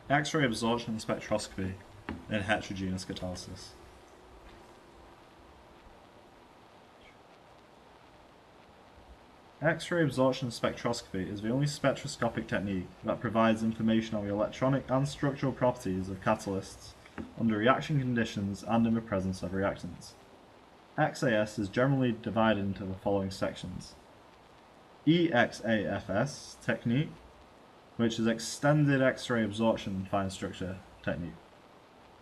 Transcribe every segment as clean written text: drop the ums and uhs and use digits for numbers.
X-ray absorption spectroscopy in heterogeneous catalysis. X-ray absorption spectroscopy is the only spectroscopic technique that provides information on the electronic and structural properties of catalysts under reaction conditions and in the presence of reactants. XAS is generally divided into the following sections. EXAFS technique, which is extended X-ray absorption fine structure technique,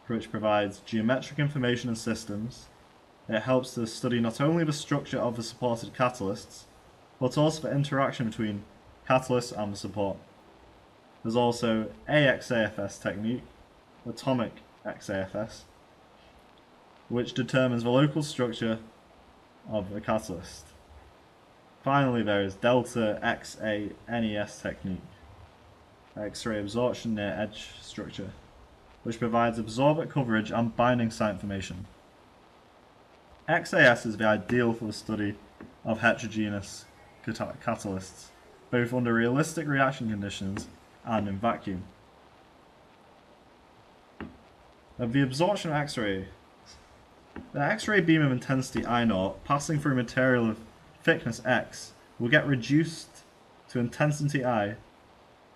which provides geometric information and systems. It helps to study not only the structure of the supported catalysts, but also the interaction between catalysts and the support. There's also AXAFS technique, atomic XAFS, which determines the local structure of a catalyst. Finally, there is Delta XANES technique, X-ray absorption near edge structure, which provides absorbent coverage and binding site information. XAS is the ideal for the study of heterogeneous catalysts, both under realistic reaction conditions and in vacuum. Of the absorption of X-ray, the X-ray beam of intensity I0 passing through a material of thickness X will get reduced to intensity I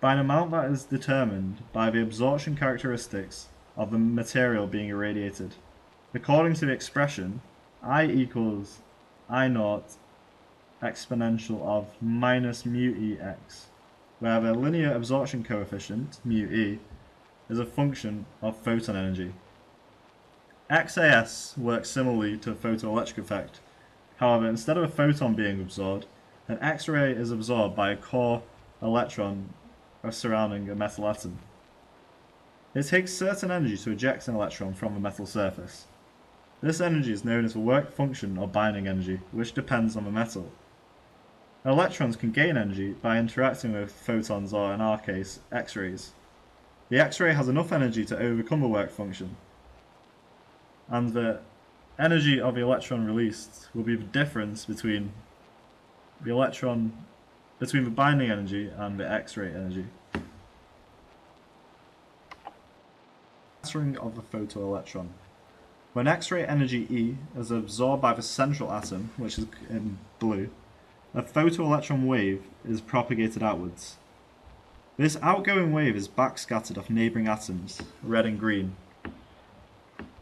by an amount that is determined by the absorption characteristics of the material being irradiated. According to the expression, I equals I0 exponential of minus mu e x, where the linear absorption coefficient, mu e, is a function of photon energy. XAS works similarly to a photoelectric effect. However, instead of a photon being absorbed, an X-ray is absorbed by a core electron surrounding a metal atom. It takes certain energy to eject an electron from the metal surface. This energy is known as the work function or binding energy, which depends on the metal. Electrons can gain energy by interacting with photons, or in our case, X-rays. The X-ray has enough energy to overcome the work function, and the energy of the electron released will be the difference between the binding energy and the X-ray energy. Scattering of the photoelectron. When X-ray energy E is absorbed by the central atom, which is in blue, a photoelectron wave is propagated outwards. This outgoing wave is backscattered off neighbouring atoms, red and green.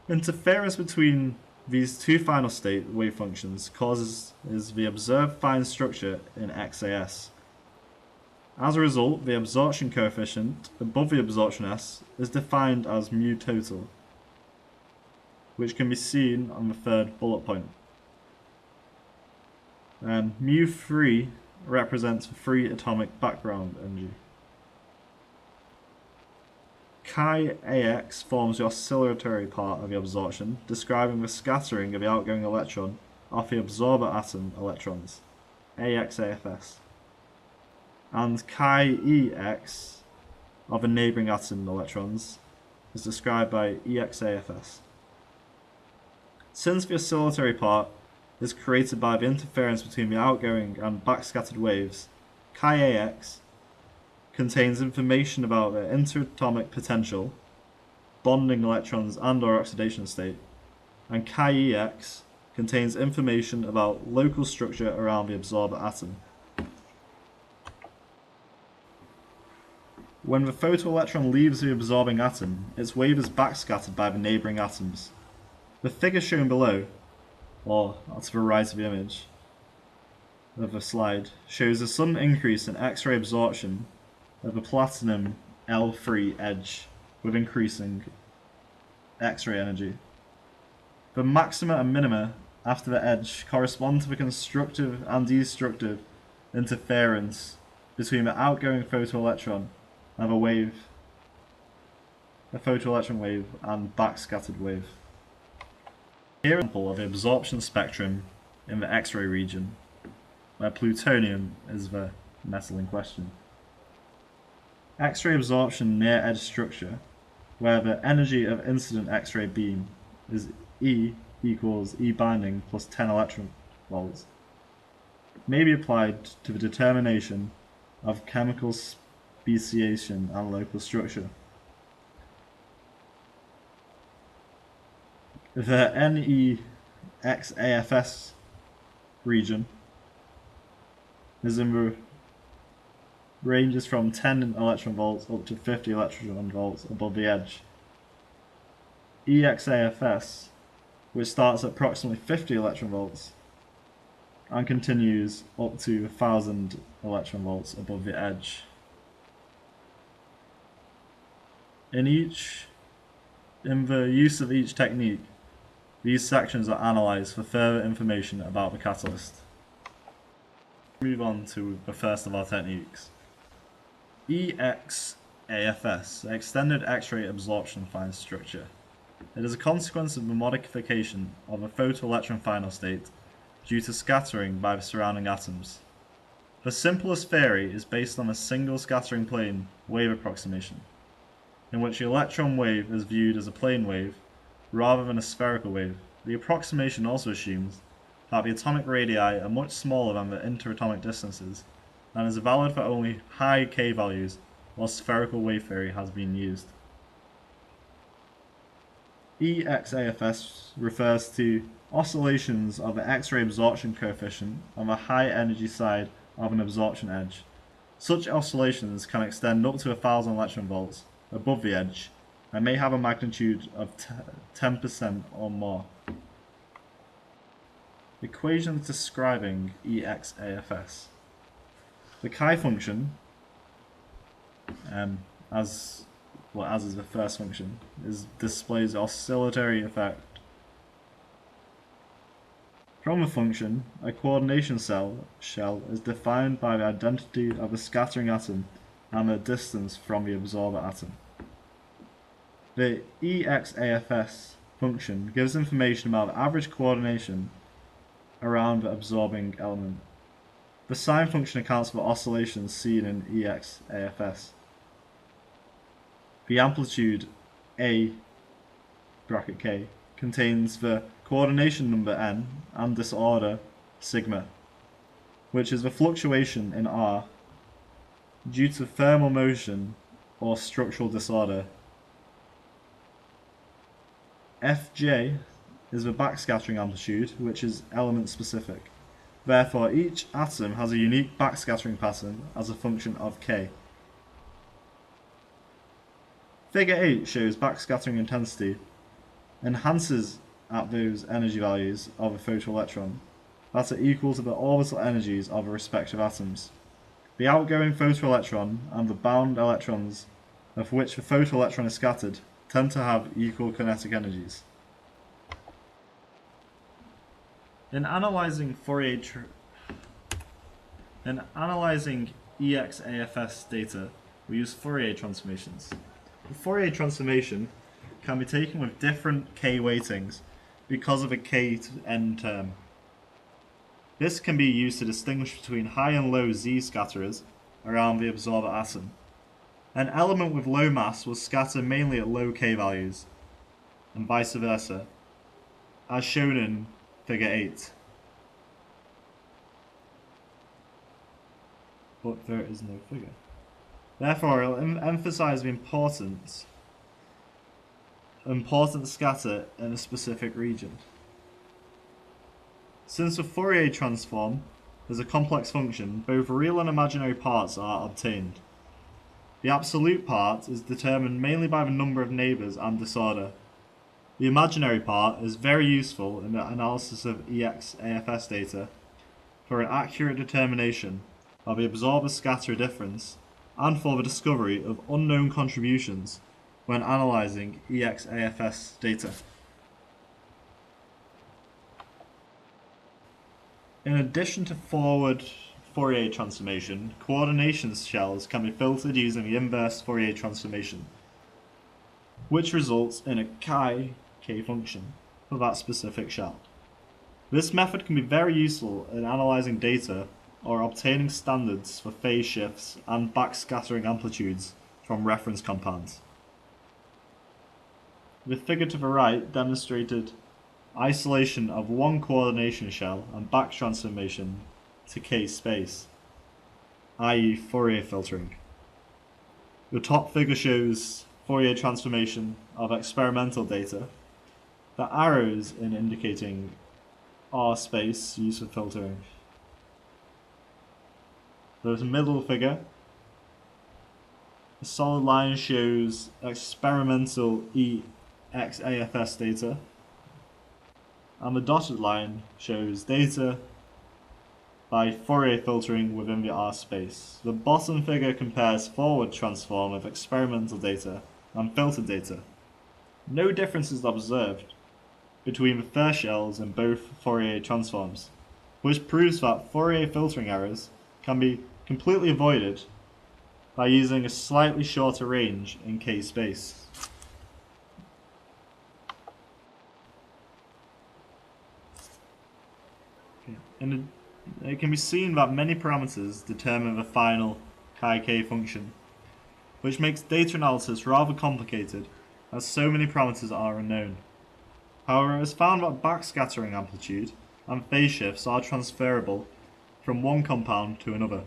Interference between these two final state wave functions causes the observed fine structure in XAS. As a result, the absorption coefficient above the absorption S is defined as mu total, which can be seen on the third bullet point. Mu free represents the free atomic background energy. Chi AX forms the oscillatory part of the absorption, describing the scattering of the outgoing electron off the absorber atom electrons, AXAFS. And Chi EX of the neighbouring atom electrons is described by EXAFS. Since the oscillatory part is created by the interference between the outgoing and backscattered waves, Chi AX contains information about the interatomic potential, bonding electrons and or oxidation state, and Chi EX contains information about local structure around the absorber atom. When the photoelectron leaves the absorbing atom, its wave is backscattered by the neighbouring atoms. The figure shown below, or to the right of the image of the slide, shows a sudden increase in X-ray absorption of the platinum L3 edge with increasing X-ray energy. The maxima and minima after the edge correspond to the constructive and destructive interference between the outgoing photoelectron and a photoelectron wave and backscattered wave. Here is an example of the absorption spectrum in the X-ray region, where plutonium is the metal in question. X-ray absorption near edge structure, where the energy of incident X-ray beam is E equals E binding plus 10 electron volts, may be applied to the determination of chemical speciation and local structure. The NEXAFS region is in the ranges from 10 electron volts up to 50 electron volts above the edge. EXAFS, which starts at approximately 50 electron volts and continues up to 1000 electron volts above the edge. In the use of each technique, these sections are analysed for further information about the catalyst. Move on to the first of our techniques. EXAFS, Extended X-ray Absorption Fine Structure. It is a consequence of the modification of a photoelectron final state due to scattering by the surrounding atoms. The simplest theory is based on a single scattering plane wave approximation, in which the electron wave is viewed as a plane wave rather than a spherical wave. The approximation also assumes that the atomic radii are much smaller than the interatomic distances and is valid for only high K values, while spherical wave theory has been used. EXAFS refers to oscillations of the X-ray absorption coefficient on the high energy side of an absorption edge. Such oscillations can extend up to 1000 electron volts above the edge and may have a magnitude of 10% or more. Equations describing EXAFS. The chi function, as is the first function, displays the oscillatory effect. From the function, a coordination shell is defined by the identity of the scattering atom and the distance from the absorber atom. The EXAFS function gives information about the average coordination around the absorbing element. The sine function accounts for oscillations seen in EXAFS. The amplitude A bracket K contains the coordination number n and disorder sigma, which is the fluctuation in R due to thermal motion or structural disorder. Fj is the backscattering amplitude, which is element specific. Therefore, each atom has a unique backscattering pattern as a function of K. Figure 8 shows backscattering intensity enhances at those energy values of a photoelectron that are equal to the orbital energies of the respective atoms. The outgoing photoelectron and the bound electrons of which the photoelectron is scattered tend to have equal kinetic energies. In analysing EXAFS data, we use Fourier transformations. The Fourier transformation can be taken with different K weightings because of a K to N term. This can be used to distinguish between high and low Z scatterers around the absorber atom. An element with low mass will scatter mainly at low K values, and vice versa, as shown in Figure 8. But there is no figure. Therefore, it will emphasize the important scatter in a specific region. Since the Fourier transform is a complex function, both real and imaginary parts are obtained. The absolute part is determined mainly by the number of neighbours and disorder. The imaginary part is very useful in the analysis of EXAFS data for an accurate determination of the absorber-scatter difference and for the discovery of unknown contributions when analysing EXAFS data. In addition to forward Fourier transformation, coordination shells can be filtered using the inverse Fourier transformation, which results in a chi K function for that specific shell. This method can be very useful in analysing data or obtaining standards for phase shifts and backscattering amplitudes from reference compounds. The figure to the right demonstrated isolation of one coordination shell and back transformation to K space, i.e. Fourier filtering. The top figure shows Fourier transformation of experimental data the arrows in indicating R space used for filtering. There's a middle figure. The solid line shows experimental EXAFS data, and the dotted line shows data by Fourier filtering within the R space. The bottom figure compares forward transform of experimental data and filtered data. No difference is observed between the first shells in both Fourier transforms, which proves that Fourier filtering errors can be completely avoided by using a slightly shorter range in K-space. It can be seen that many parameters determine the final chi-k function, which makes data analysis rather complicated as so many parameters are unknown. However, it is found that backscattering amplitude and phase shifts are transferable from one compound to another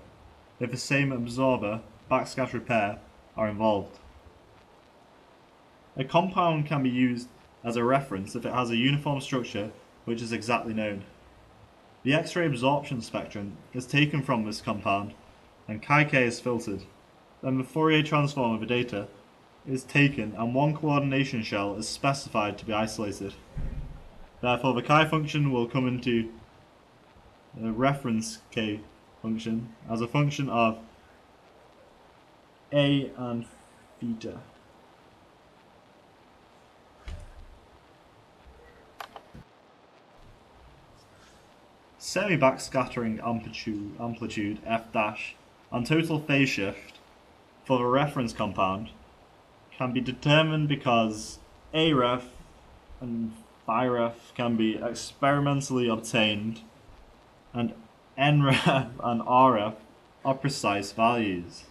if the same absorber backscatter pair are involved. A compound can be used as a reference if it has a uniform structure which is exactly known. The X-ray absorption spectrum is taken from this compound and chi-k is filtered. Then the Fourier transform of the data is taken and one coordination shell is specified to be isolated. Therefore the chi function will come into the reference k function as a function of A and theta. Semi-backscattering amplitude f dash and total phase shift for the reference compound can be determined because Aref and Phi-ref can be experimentally obtained and Nref and Rf are precise values.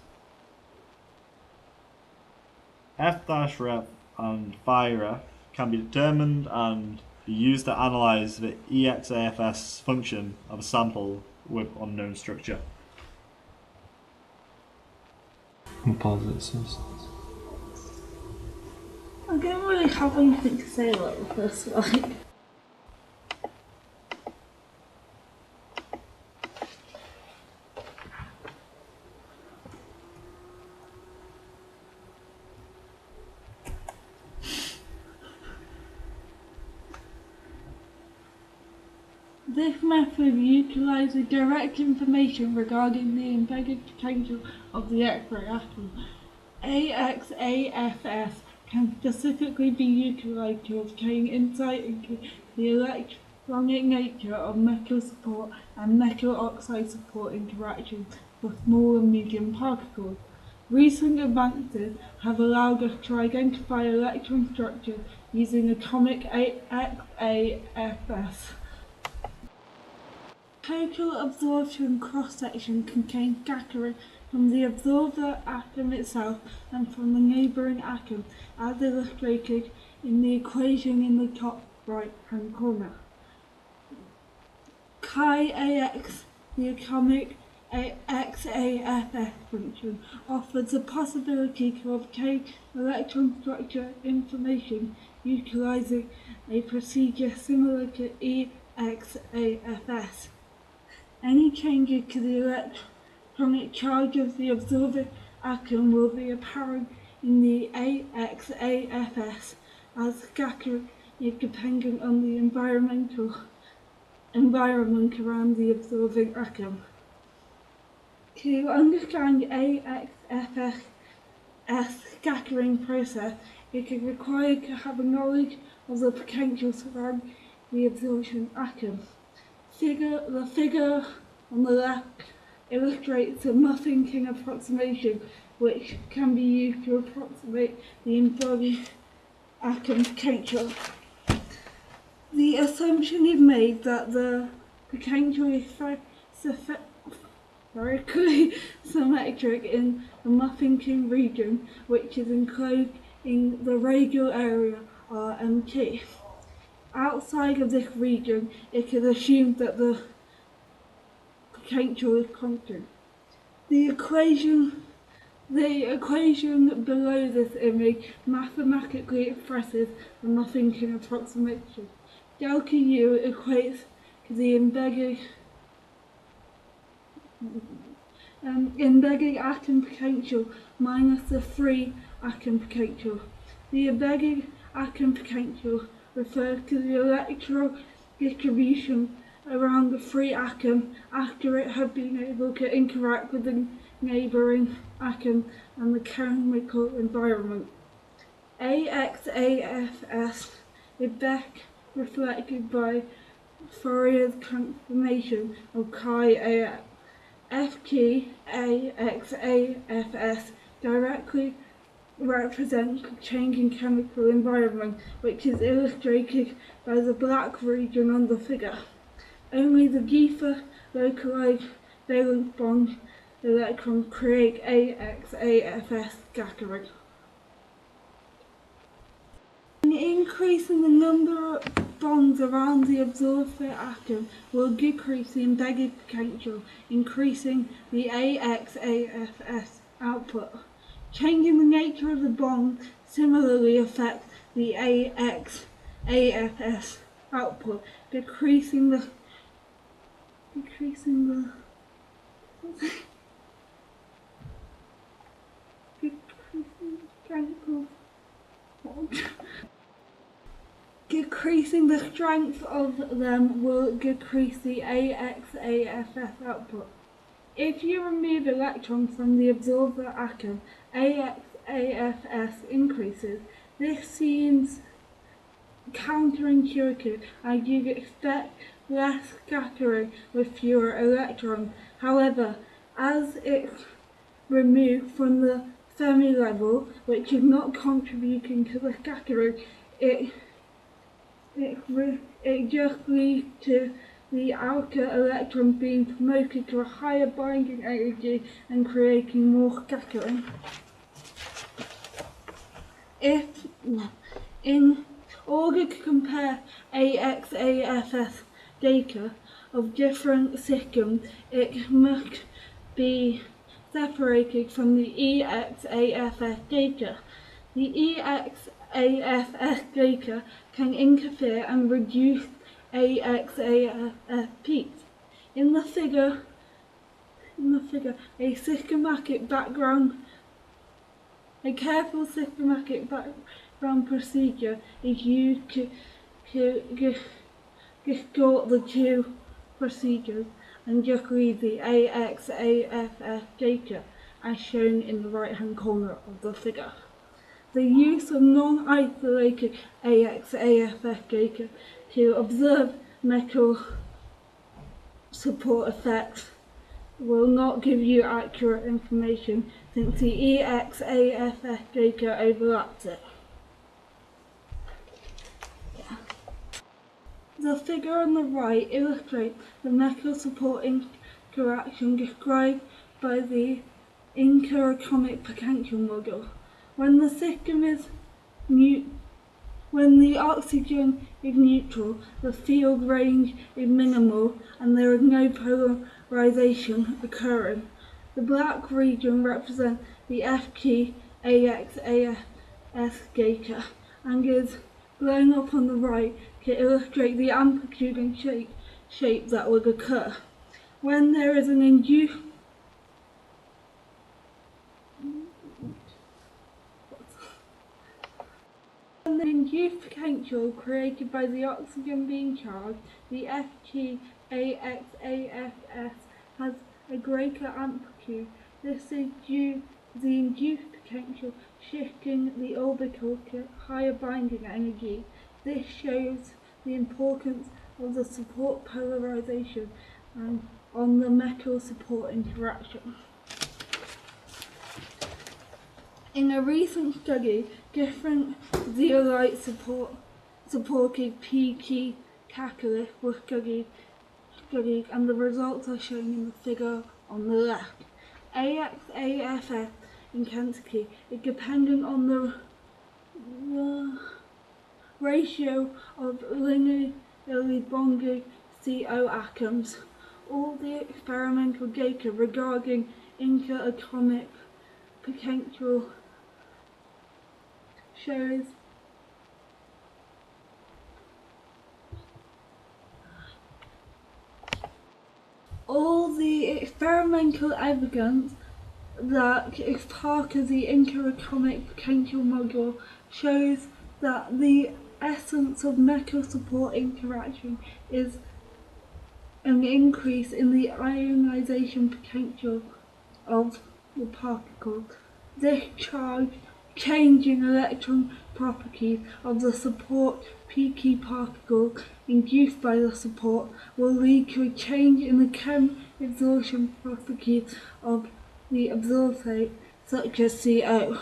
F-ref and Phi-ref can be determined and be used to analyze the EXAFS function of a sample with unknown structure. Composites. I don't really have anything to say about the first slide. This method utilizes direct information regarding the embedded potential of the X-ray atom. AXAFS can specifically be utilized to obtain insight into the electronic nature of metal support and metal oxide support interactions for small and medium particles. Recent advances have allowed us to identify electron structures using atomic XAFS. Total absorption cross-section contains scattering from the absorber atom itself and from the neighbouring atom, as illustrated in the equation in the top right-hand corner. Chi-AX, the atomic XAFS function, offers the possibility to obtain electron structure information utilizing a procedure similar to EXAFS. Any changes to the electronic charge of the absorbing atom will be apparent in the AXAFS, as scattering is dependent on the environment around the absorbing atom. To understand AXAFS scattering process, it is required to have a knowledge of the potential surrounding the absorption atom. The figure on the left illustrates a Muffington approximation, which can be used to approximate the absorbing atom potential. The assumption is made that the potential is spherically symmetric in the Muffington region, which is enclosed in the radial area RMT. Outside of this region, it is assumed that the potential is constant. The equation The equation below this image mathematically expresses the Nothington approximation. Delta U equates to the embedded atom potential minus the free atom potential. The embedded atom potential refers to the electron distribution around the free atom after it had been able to interact with the neighbouring atom and the chemical environment. AXAFS is best reflected by Fourier's transformation of chi-AX. FGAXAFS directly represents the changing chemical environment, which is illustrated by the black region on the figure. Only the deeper localized valence bond electrons create AXAFS scattering. An increase in the number of bonds around the absorber atom will decrease the embedded potential, increasing the AXAFS output. Changing the nature of the bond similarly affects the AXAFS output, decreasing the Decreasing the strength of them will decrease the AXAFS output. If you remove electrons from the absorber atom, AXAFS increases. This seems counterintuitive, as you'd expect less scattering with fewer electrons. However, as it's removed from the Fermi level, which is not contributing to the scattering, it just leads to the outer electron being promoted to a higher binding energy and creating more scattering. In order to compare AXAFS data of different systems, it must be separated from the EXAFS data. The EXAFS data can interfere and reduce AXAFS peaks. In the figure, a careful systematic background procedure is used to distort the two procedures and just leave the AXAFS data as shown in the right hand corner of the figure. The use of non-isolated AXAFS data to observe metal support effects will not give you accurate information since the EXAFS data overlaps it. The figure on the right illustrates the metal support interaction described by the interatomic potential model. When the oxygen is neutral, the field range is minimal and there is no polarization occurring. The black region represents the FGAXAFS data and is blown up on the right to illustrate the amplitude and shape that would occur. When there is an induced potential created by the oxygen being charged, the FGAXAFS has a greater amplitude. This is due to the induced potential shifting the orbital to higher binding energy. This shows the importance of the support polarization and on the metal support interaction. In a recent study, different zeolite supported PT catalysts were studied and the results are shown in the figure on the left. AXAFS intensity is dependent on the ratio of linearly bonded CO atoms. All the experimental data regarding interatomic potential shows all the experimental evidence that is part of the interatomic potential model shows that the essence of metal support interaction is an increase in the ionization potential of the particle. This charge change in electron properties of the support peaky particle induced by the support will lead to a change in the chem absorption properties of the absorbate, such as CO.